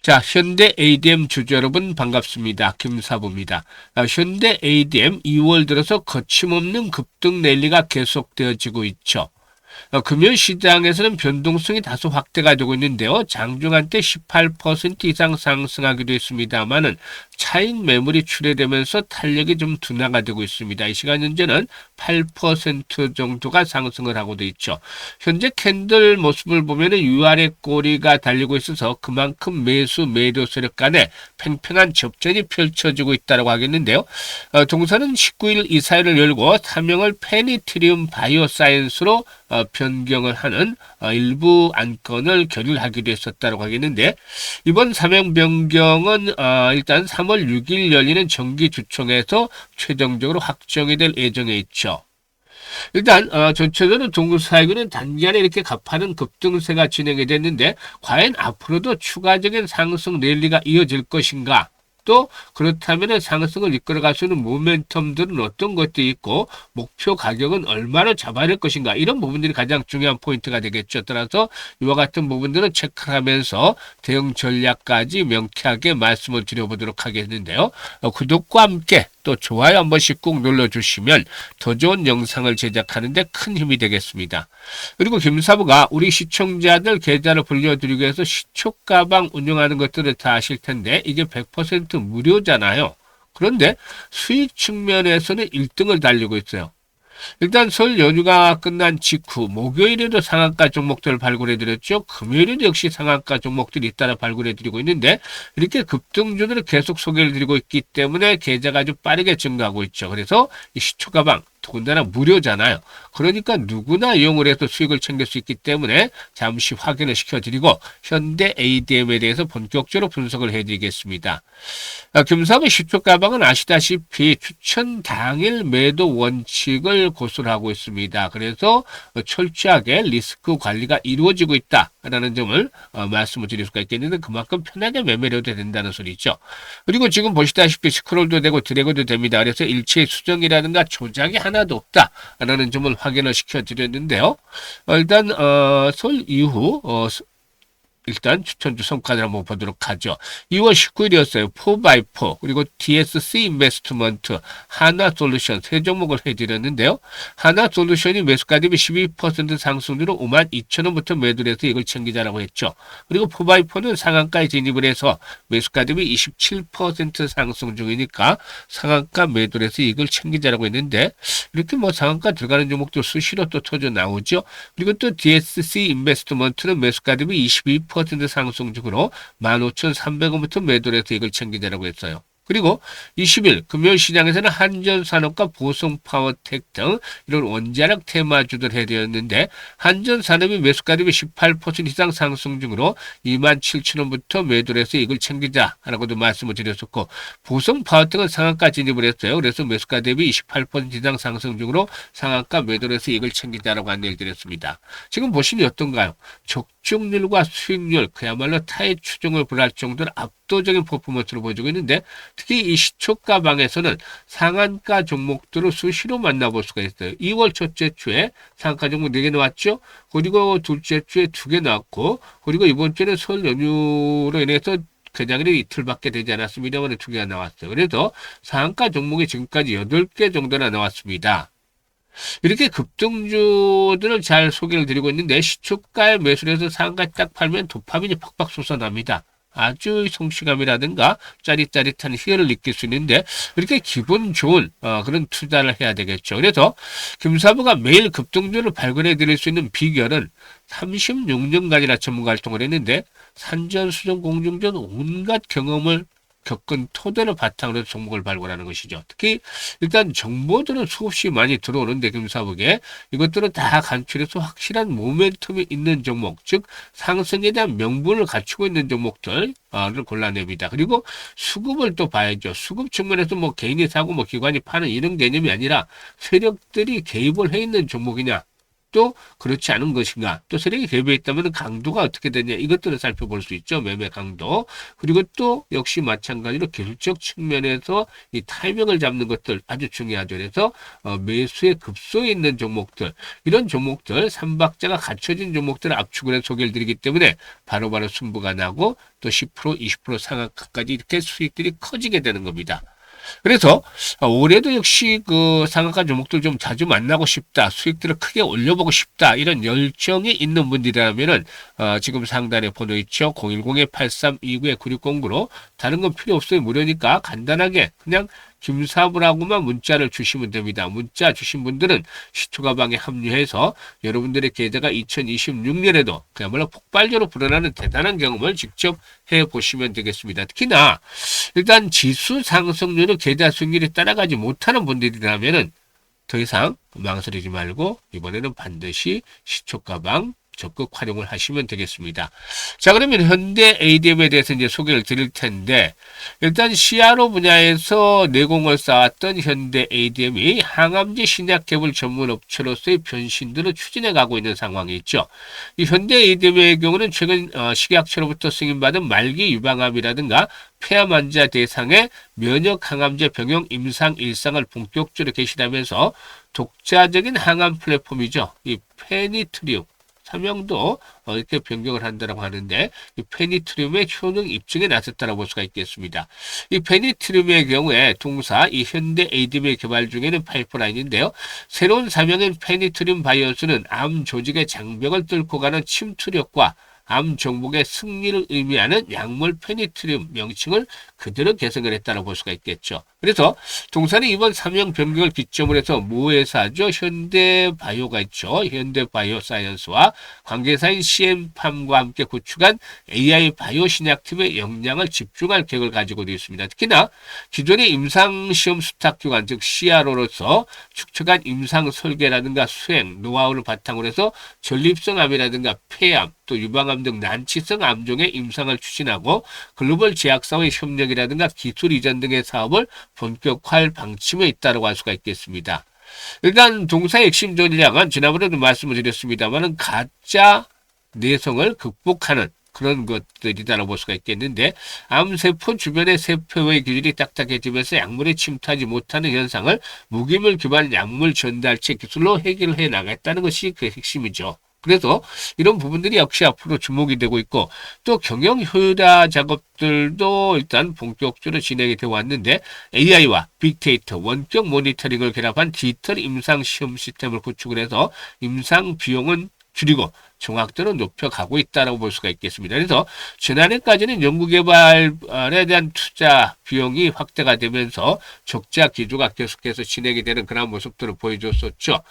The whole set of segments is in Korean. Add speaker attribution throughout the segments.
Speaker 1: 자, 현대 ADM 주주 여러분 반갑습니다. 김사부입니다. 현대 ADM 2월 들어서 거침없는 급등 랠리가 계속되어지고 있죠. 금융시장에서는 변동성이 다소 확대가 되고 있는데요. 장중한 때 18% 이상 상승하기도 했습니다만은 차익 매물이 출회되면서 탄력이 좀 둔화가 되고 있습니다. 이 시간 현재는 8% 정도가 상승을 하고도 있죠. 현재 캔들 모습을 보면은 위아래 꼬리가 달리고 있어서 그만큼 매수 매도 세력 간에 팽팽한 접전이 펼쳐지고 있다고 하겠는데요. 동사는 19일 이사회를 열고 사명을 페니트리움 바이오사이언스로 변경을 하는 일부 안건을 결의하기도 했었다고 하겠는데, 이번 사명 변경은 일단 3월 6일 열리는 정기주총에서 최종적으로 확정이 될 예정에 있죠. 일단 전체적으로 동사이군은 단기간에 이렇게 가파른 급등세가 진행이 됐는데, 과연 앞으로도 추가적인 상승 랠리가 이어질 것인가? 또 그렇다면 상승을 이끌어갈 수 있는 모멘텀들은 어떤 것들이 있고, 목표 가격은 얼마로 잡아야 될 것인가, 이런 부분들이 가장 중요한 포인트가 되겠죠. 따라서 이와 같은 부분들은 체크하면서 대응 전략까지 명쾌하게 말씀을 드려보도록 하겠는데요. 구독과 함께 또 좋아요 한 번씩 꾹 눌러주시면 더 좋은 영상을 제작하는 데 큰 힘이 되겠습니다. 그리고 김사부가 우리 시청자들 계좌를 불려드리기 위해서 시초가방 운영하는 것들을 다 아실 텐데, 이게 100% 무료잖아요. 그런데 수익 측면에서는 1등을 달리고 있어요. 일단 설 연휴가 끝난 직후 목요일에도 상한가 종목들을 발굴해드렸죠. 금요일에도 역시 상한가 종목들이 잇따라 발굴해드리고 있는데, 이렇게 급등주들을 계속 소개를 드리고 있기 때문에 계좌가 아주 빠르게 증가하고 있죠. 그래서 이 시초가방 더군다나 무료잖아요. 그러니까 누구나 이용을 해서 수익을 챙길 수 있기 때문에 잠시 확인을 시켜드리고 현대 ADM에 대해서 본격적으로 분석을 해드리겠습니다. 금사부 시초가방은 아시다시피 추천 당일 매도 원칙을 고수를 하고 있습니다. 그래서 철저하게 리스크 관리가 이루어지고 있다라는 점을 말씀을 드릴 수가 있겠는데, 그만큼 편하게 매매를 해도 된다는 소리죠. 그리고 지금 보시다시피 스크롤도 되고 드래그도 됩니다. 그래서 일체 수정이라든가 조작이 하나도 없다라는 점을 확인을 시켜드렸는데요. 일단 설 이후 일단 추천주 성과를 한번 보도록 하죠. 2월 19일이었어요. 4x4 그리고 DSC 인베스트먼트, 하나솔루션 세 종목을 해드렸는데요. 하나솔루션이 매수가 대비 12% 상승률로 52,000원부터 매도를 해서 이걸 챙기자라고 했죠. 그리고 4x4는 상한가에 진입을 해서 매수가 대비 27% 상승 중이니까 상한가 매도를 해서 이걸 챙기자라고 했는데, 이렇게 뭐 상한가 들어가는 종목도 수시로 또 터져 나오죠. 그리고 또 DSC 인베스트먼트는 매수가 대비 22% 상승 중으로 15,300원부터 매도를 해서 이걸 챙기자라고 했어요. 그리고 20일 금요일 시장에서는 한전산업과 보성파워텍 등 이런 원자력 테마주들 해드렸는데, 한전산업이 매수가 대비 18% 이상 상승 중으로 27,000원부터 매도를 해서 이걸 챙기자라고도 말씀을 드렸었고, 보성파워텍은 상한가 진입을 했어요. 그래서 매수가 대비 28% 이상 상승 중으로 상한가 매도를 해서 이걸 챙기자라고 안내를 드렸습니다. 지금 보시면 어떤가요? 적중률과 수익률 그야말로 타의 추종을 불할 정도로 압도적인 퍼포먼스를 보여주고 있는데, 특히 이 시초가방에서는 상한가 종목들을 수시로 만나볼 수가 있어요. 2월 첫째 주에 상한가 종목 4개 나왔죠. 그리고 둘째 주에 2개 나왔고, 그리고 이번 주에는 설 연휴로 인해서 개장일이 이틀밖에 되지 않았습니다만 2개가 나왔어요. 그래서 상한가 종목이 지금까지 8개 정도나 나왔습니다. 이렇게 급등주들을 잘 소개를 드리고 있는데, 시초가에 매수를 해서 상한가 딱 팔면 도파민이 팍팍 솟아납니다. 아주 성취감이라든가 짜릿짜릿한 희열을 느낄 수 있는데, 이렇게 기분 좋은 그런 투자를 해야 되겠죠. 그래서 김사부가 매일 급등주를 발굴해 드릴 수 있는 비결은 36년간이나 전문가 활동을 했는데, 산전수전 공중전 온갖 경험을 겪은 토대를 바탕으로 종목을 발굴하는 것이죠. 특히 일단 정보들은 수없이 많이 들어오는데, 금사북에 이것들은 다 간추려서 확실한 모멘텀이 있는 종목, 즉 상승에 대한 명분을 갖추고 있는 종목들을 골라냅니다. 그리고 수급을 또 봐야죠. 수급 측면에서 뭐 개인이 사고 뭐 기관이 파는 이런 개념이 아니라 세력들이 개입을 해 있는 종목이냐, 또 그렇지 않은 것인가, 또 세력이 개입해 있다면 강도가 어떻게 되냐, 이것들을 살펴볼 수 있죠. 매매 강도. 그리고 또 역시 마찬가지로 기술적 측면에서 이 타이밍을 잡는 것들 아주 중요하죠. 그래서 매수의 급소에 있는 종목들, 이런 종목들, 삼박자가 갖춰진 종목들을 압축을 해서 소개를 드리기 때문에 바로바로 승부가 나고 또 10%, 20% 상한가까지 이렇게 수익들이 커지게 되는 겁니다. 그래서 올해도 역시 그 상한가 종목들 좀 자주 만나고 싶다, 수익들을 크게 올려보고 싶다, 이런 열정이 있는 분들이라면은 지금 상단에 번호 있죠. 010-8329-9609로 다른 건 필요 없어요. 무료니까 간단하게 그냥 김사부라고만 문자를 주시면 됩니다. 문자 주신 분들은 시초가방에 합류해서 여러분들의 계좌가 2026년에도 그야말로 폭발적으로 불어나는 대단한 경험을 직접 해보시면 되겠습니다. 특히나 일단 지수 상승률을 계좌 수익률이 따라가지 못하는 분들이라면은 더 이상 망설이지 말고 이번에는 반드시 시초가방 적극 활용을 하시면 되겠습니다. 자, 그러면 현대 ADM에 대해서 이제 소개를 드릴 텐데, 일단 CRO 분야에서 내공을 쌓았던 현대 ADM이 항암제 신약 개발 전문 업체로서의 변신들을 추진해 가고 있는 상황이 있죠. 이 현대 ADM의 경우는 최근 식약처로부터 승인받은 말기 유방암이라든가 폐암 환자 대상의 면역 항암제 병용 임상 일상을 본격적으로 개시하면서 독자적인 항암 플랫폼이죠. 이 페니트리움 사명도 이렇게 변경을 한다고 하는데, 이 페니트리움의 효능 입증에 나섰다고 볼 수가 있겠습니다. 이 페니트리움의 경우에 동사 이 현대 ADM의 개발 중에는 파이프라인인데요. 새로운 사명인 페니트리움 바이오스는 암 조직의 장벽을 뚫고 가는 침투력과 암 종복의 승리를 의미하는 약물 페니트리움 명칭을 그대로 개성을 했다고 볼 수가 있겠죠. 그래서 동사는 이번 사명 변경을 기점으로 해서 모회사죠. 현대바이오가 있죠. 현대바이오사이언스와 관계사인 CM팜과 함께 구축한 AI 바이오 신약팀의 역량을 집중할 계획을 가지고 있습니다. 특히나 기존의 임상시험 수탁기관 즉 CRO로서 축적한 임상 설계라든가 수행, 노하우를 바탕으로 해서 전립성 암이라든가 폐암, 또 유방암 등 난치성 암종의 임상을 추진하고 글로벌 제약사와의 협력이라든가 기술 이전 등의 사업을 본격화할 방침에 있다고 할 수가 있겠습니다. 일단 동사의 핵심 전략은 지난번에도 말씀을 드렸습니다만 가짜 내성을 극복하는 그런 것들이다라고 볼 수가 있겠는데, 암세포 주변의 세포의 기질이 딱딱해지면서 약물에 침투하지 못하는 현상을 무기물 기반 약물 전달체 기술로 해결해 나갔다는 것이 그 핵심이죠. 그래서 이런 부분들이 역시 앞으로 주목이 되고 있고, 또 경영 효율화 작업들도 일단 본격적으로 진행이 되어 왔는데, AI와 빅데이터, 원격 모니터링을 결합한 디지털 임상 시험 시스템을 구축을 해서 임상 비용은 줄이고 정확도를 높여가고 있다고 볼 수가 있겠습니다. 그래서 지난해까지는 연구개발에 대한 투자 비용이 확대가 되면서 적자 기조가 계속해서 진행이 되는 그런 모습들을 보여줬었죠.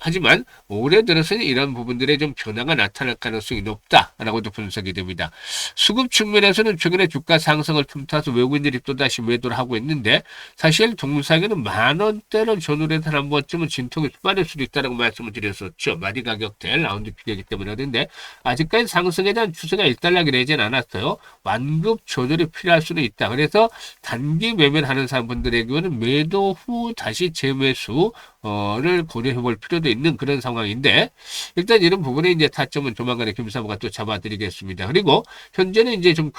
Speaker 1: 하지만 올해 들어서는 이런 부분들에 좀 변화가 나타날 가능성이 높다라고도 분석이 됩니다. 수급 측면에서는 최근에 주가 상승을 틈타서 외국인들이 또다시 매도를 하고 있는데, 사실 동사에는 10,000원대를 전후로 해서 한 번쯤은 진통이 수반할 수도 있다고 말씀을 드렸었죠. 마디 가격대 라운드 피겨이기 때문에. 그런데 아직까지 상승에 대한 추세가 일단락이 되진 않았어요. 완급 조절이 필요할 수는 있다. 그래서 단기 매매를 하는 사람분들에게는 매도 후 다시 재매수를 고려해 볼 필요도 있는 그런 상황인데, 일단 이런 부분에 이제 타점은 조만간에 김사부가 또 잡아드리겠습니다. 그리고 현재는 이제 좀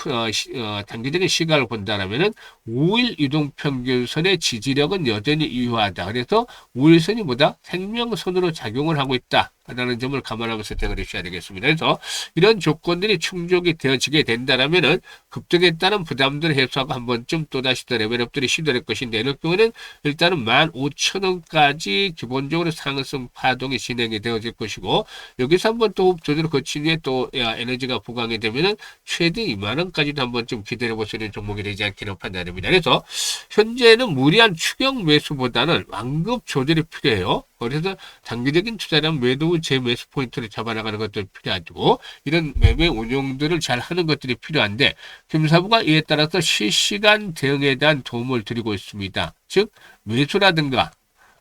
Speaker 1: 단기적인 시각을 본다라면은 5일 이동평균선의 지지력은 여전히 유효하다. 그래서 5일선이 보다 생명선으로 작용을 하고 있다 라는 점을 감안하면서 대응을 해주셔야 되겠습니다. 그래서 이런 조건들이 충족이 되어지게 된다면은 급등에 따른 부담들을 해소하고 한 번쯤 또다시 더 레벨업들이 시도될 것인데, 이럴 경우는 일단은 15,000원까지 기본적으로 상승 파동이 진행이 되어질 것이고, 여기서 한번 또 호흡 조절을 거친 후에 또 에너지가 보강이 되면은 최대 20,000원까지도 한 번쯤 기다려 볼 수 있는 종목이 되지 않기는 판단됩니다. 그래서 현재는 무리한 추격 매수보다는 완급 조절이 필요해요. 그래서 단기적인 투자량 매도 후 재매수 포인트를 잡아나가는 것들이 필요하고, 이런 매매 운용들을 잘 하는 것들이 필요한데, 김사부가 이에 따라서 실시간 대응에 대한 도움을 드리고 있습니다. 즉 매수라든가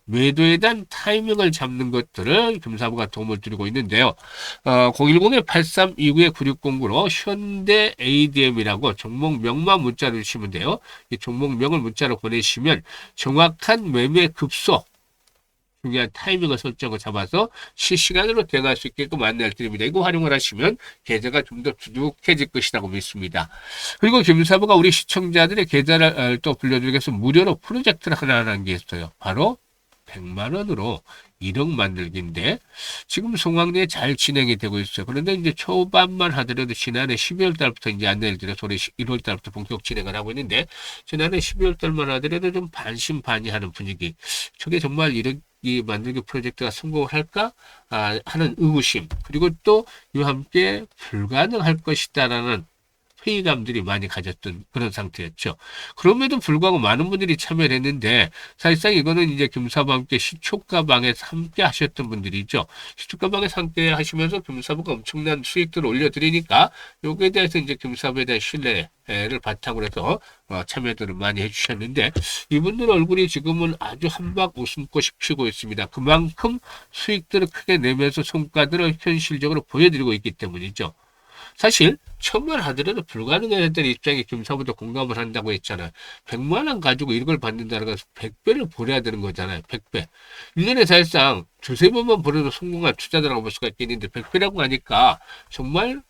Speaker 1: 매도에 대한 타이밍을 잡는 것들을 김사부가 도움을 드리고 있는데요. 010-8329-9609로 현대 ADM이라고 종목명만 문자로 주시면 돼요. 이 종목명을 문자로 보내시면 정확한 매매 급소, 중요한 타이밍을 설정을 잡아서 실시간으로 대응할 수 있게끔 안내를 드립니다. 이거 활용을 하시면 계좌가 좀 더 두둑해질 것이라고 믿습니다. 그리고 김사부가 우리 시청자들의 계좌를 또 불려주기 위해서 무료로 프로젝트를 하나 하는 게 있어요. 바로 100만 원으로 1억 만들기인데 지금 송황리에 잘 진행이 되고 있어요. 그런데 이제 초반만 하더라도 지난해 12월 달부터 이제 안내를 드려서 올해 1월 달부터 본격 진행을 하고 있는데 지난해 12월 달만 하더라도 좀 반신반의하는 분위기. 저게 정말 1억이 만들기 프로젝트가 성공을 할까 하는 의구심 그리고 또 이와 함께 불가능할 것이다라는 회의감들이 많이 가졌던 그런 상태였죠. 그럼에도 불구하고 많은 분들이 참여를 했는데 사실상 이거는 이제 김사부와 함께 시초가방에서 함께 하셨던 분들이죠. 시초가방에서 함께 하시면서 김사부가 엄청난 수익들을 올려드리니까 여기에 대해서 이제 김사부에 대한 신뢰를 바탕으로 해서 참여들을 많이 해주셨는데 이분들 얼굴이 지금은 아주 한박 웃음꽃이 피고 있습니다. 그만큼 수익들을 크게 내면서 성과들을 현실적으로 보여드리고 있기 때문이죠. 사실 처음만 하더라도 불가능했던 입장에 김사부도 공감을 한다고 했잖아요. 100만 원 가지고 이걸 받는다는 것은 100배를 벌어야 되는 거잖아요. 100배. 1년에 사실상 두세 번만 벌어도 성공한 투자자라고 볼 수가 있겠는데 100배라고 하니까 정말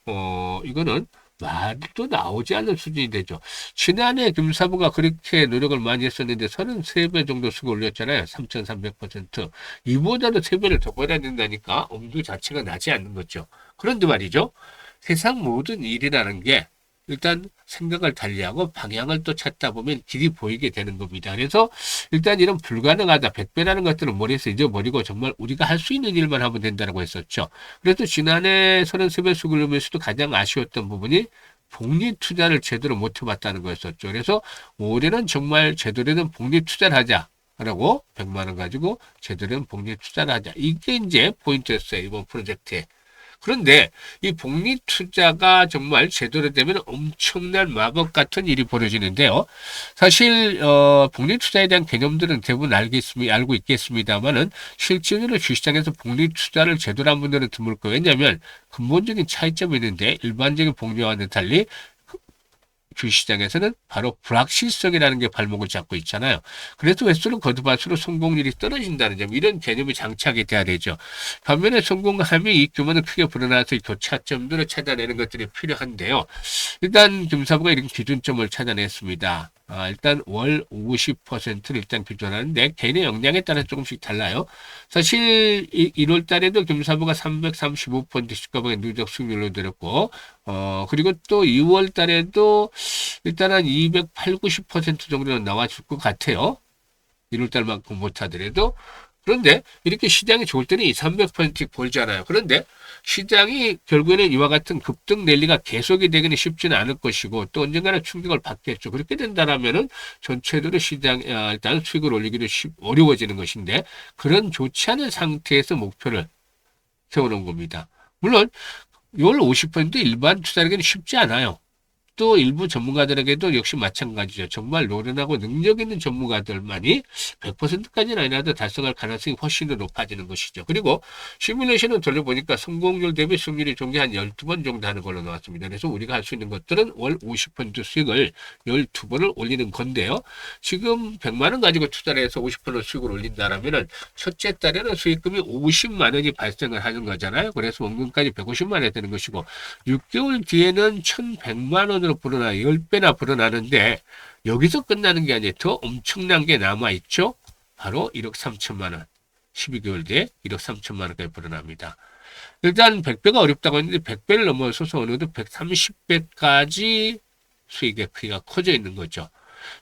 Speaker 1: 이거는 말도 나오지 않는 수준이 되죠. 지난해 김사부가 그렇게 노력을 많이 했었는데 33배 정도 수익을 올렸잖아요. 3,300%. 이보다도 3배를 더 벌어야 된다니까 엄두 자체가 나지 않는 거죠. 그런데 말이죠. 세상 모든 일이라는 게 일단 생각을 달리하고 방향을 또 찾다 보면 길이 보이게 되는 겁니다. 그래서 일단 이런 불가능하다, 100배라는 것들은 머리에서 잊어버리고 정말 우리가 할 수 있는 일만 하면 된다고 했었죠. 그래서 지난해 33배 수익을 내면서도 가장 아쉬웠던 부분이 복리 투자를 제대로 못 해봤다는 거였었죠. 그래서 올해는 정말 제대로 된 복리 투자를 하자. 라고 100만 원 가지고 제대로 된 복리 투자를 하자. 이게 이제 포인트였어요. 이번 프로젝트에. 그런데 이 복리 투자가 정말 제대로 되면 엄청난 마법 같은 일이 벌어지는데요. 사실 복리 투자에 대한 개념들은 대부분 알고 있겠습니다만은 실제로 주시장에서 복리 투자를 제대로 한 분들은 드물 거예요. 왜냐하면 근본적인 차이점이 있는데 일반적인 복리와는 달리 주시장에서는 바로 불확실성이라는 게 발목을 잡고 있잖아요. 그래서 횟수를 거듭할수록 성공률이 떨어진다는 점, 이런 개념이 장착이 돼야 되죠. 반면에 성공함이 이 규모는 크게 불어나서 이 교차점들을 찾아내는 것들이 필요한데요. 일단 김사부가 이런 기준점을 찾아냈습니다. 일단 월 50%를 일단 규정하는데 개인의 역량에 따라 조금씩 달라요. 사실 1월 달에도 김사부가 335% 시가방의 누적 수익률로 들었고 그리고 또 2월 달에도 일단 한 280, 90% 정도는 나와줄 것 같아요. 1월 달만큼 못하더라도. 그런데 이렇게 시장이 좋을 때는 2, 300%씩 벌잖아요. 그런데 시장이 결국에는 이와 같은 급등 랠리가 계속이 되기는 쉽지는 않을 것이고 또 언젠가는 충격을 받겠죠. 그렇게 된다라면은 전체적으로 시장 일단 수익을 올리기도 어려워지는 것인데 그런 좋지 않은 상태에서 목표를 세워놓은 겁니다. 물론 월 50% 일반 투자에게는 쉽지 않아요. 또 일부 전문가들에게도 역시 마찬가지죠. 정말 노련하고 능력 있는 전문가들만이 100%까지는 아니라도 달성할 가능성이 훨씬 더 높아지는 것이죠. 그리고 시뮬레이션을 돌려보니까 성공률 대비 수익률이 종계 한 12번 정도 하는 걸로 나왔습니다. 그래서 우리가 할 수 있는 것들은 월 50% 수익을 12번을 올리는 건데요. 지금 100만 원 가지고 투자를 해서 50% 수익을 올린다라면은 첫째 달에는 수익금이 50만 원이 발생을 하는 거잖아요. 그래서 원금까지 150만 원이 되는 것이고 6개월 뒤에는 1,100만 원으로 불어나 10배나 불어나는데 여기서 끝나는 게 아니에요. 더 엄청난 게 남아있죠. 바로 1억 3천만 원. 12개월 뒤에 1억 3천만 원까지 불어납니다. 일단 100배가 어렵다고 했는데 100배를 넘어서서 어느 정도 130배까지 수익의 크기가 커져 있는 거죠.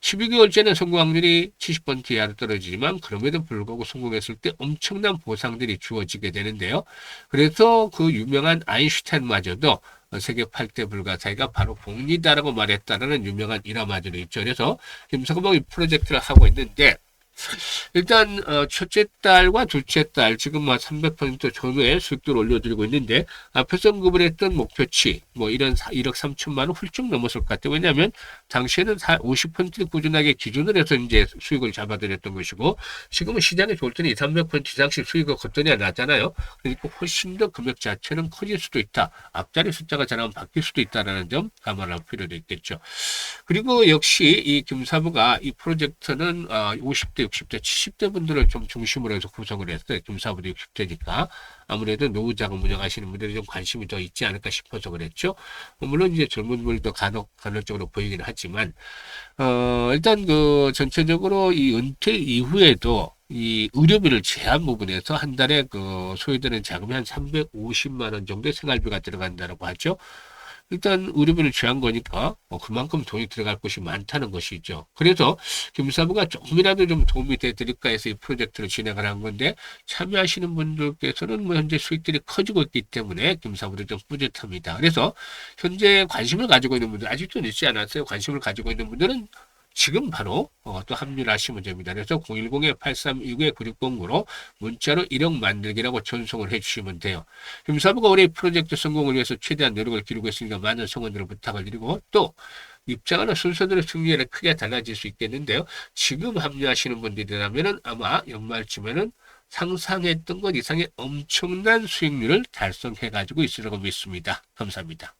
Speaker 1: 12개월째는 성공 확률이 70% 이하로 떨어지지만 그럼에도 불구하고 성공했을 때 엄청난 보상들이 주어지게 되는데요. 그래서 그 유명한 아인슈타인마저도 세계 8대 불가사의가 바로 복리다라고 말했다라는 유명한 일화마저도 있죠. 그래서 김석범이 프로젝트를 하고 있는데 일단 첫째 달과 둘째 달 지금 300% 전후의 수익도를 올려드리고 있는데 앞에서 언급을 했던 목표치 이런 1억 3천만 원 훌쩍 넘었을 것 같아요. 왜냐하면 당시에는 50%를 꾸준하게 기준을 해서 이제 수익을 잡아드렸던 것이고 지금은 시장이 좋을 때는 2, 300% 이상씩 수익을 걷더니 나잖아요. 그러니까 훨씬 더 금액 자체는 커질 수도 있다. 앞자리 숫자가 잘하면 바뀔 수도 있다는 점 감안할 필요도 있겠죠. 그리고 역시 이 김사부가 이 프로젝트는 50대 60대, 70대 분들을 좀 중심으로 해서 구성을 했어요. 김사부도 60대니까. 아무래도 노후자금 운영하시는 분들이 좀 관심이 더 있지 않을까 싶어서 그랬죠. 물론 이제 젊은 분들도 간헐적으로 보이긴 하지만, 일단 그 전체적으로 이 은퇴 이후에도 이 의료비를 제한 부분에서 한 달에 그 소요되는 자금이 한 350만 원 정도의 생활비가 들어간다고 하죠. 일단 의료비를 제한 거니까 그만큼 돈이 들어갈 곳이 많다는 것이죠. 그래서 김사부가 조금이라도 좀 도움이 되드릴까 해서 이 프로젝트를 진행을 한 건데 참여하시는 분들께서는 뭐 현재 수익들이 커지고 있기 때문에 김사부도 좀 뿌듯합니다. 그래서 현재 관심을 가지고 있는 분들 아직도 늦지 않았어요. 관심을 가지고 있는 분들은 지금 바로 또 합류를 하시면 됩니다. 그래서 010-8329-9609로 문자로 1억 만들기라고 전송을 해주시면 돼요. 김사부가 올해 프로젝트 성공을 위해서 최대한 노력을 기울이고 있으니까 많은 성원들을 부탁을 드리고 또 입장하는 순서대로 승리에 크게 달라질 수 있겠는데요. 지금 합류하시는 분들이라면 아마 연말쯤에는 상상했던 것 이상의 엄청난 수익률을 달성해 가지고 있으라고 믿습니다. 감사합니다.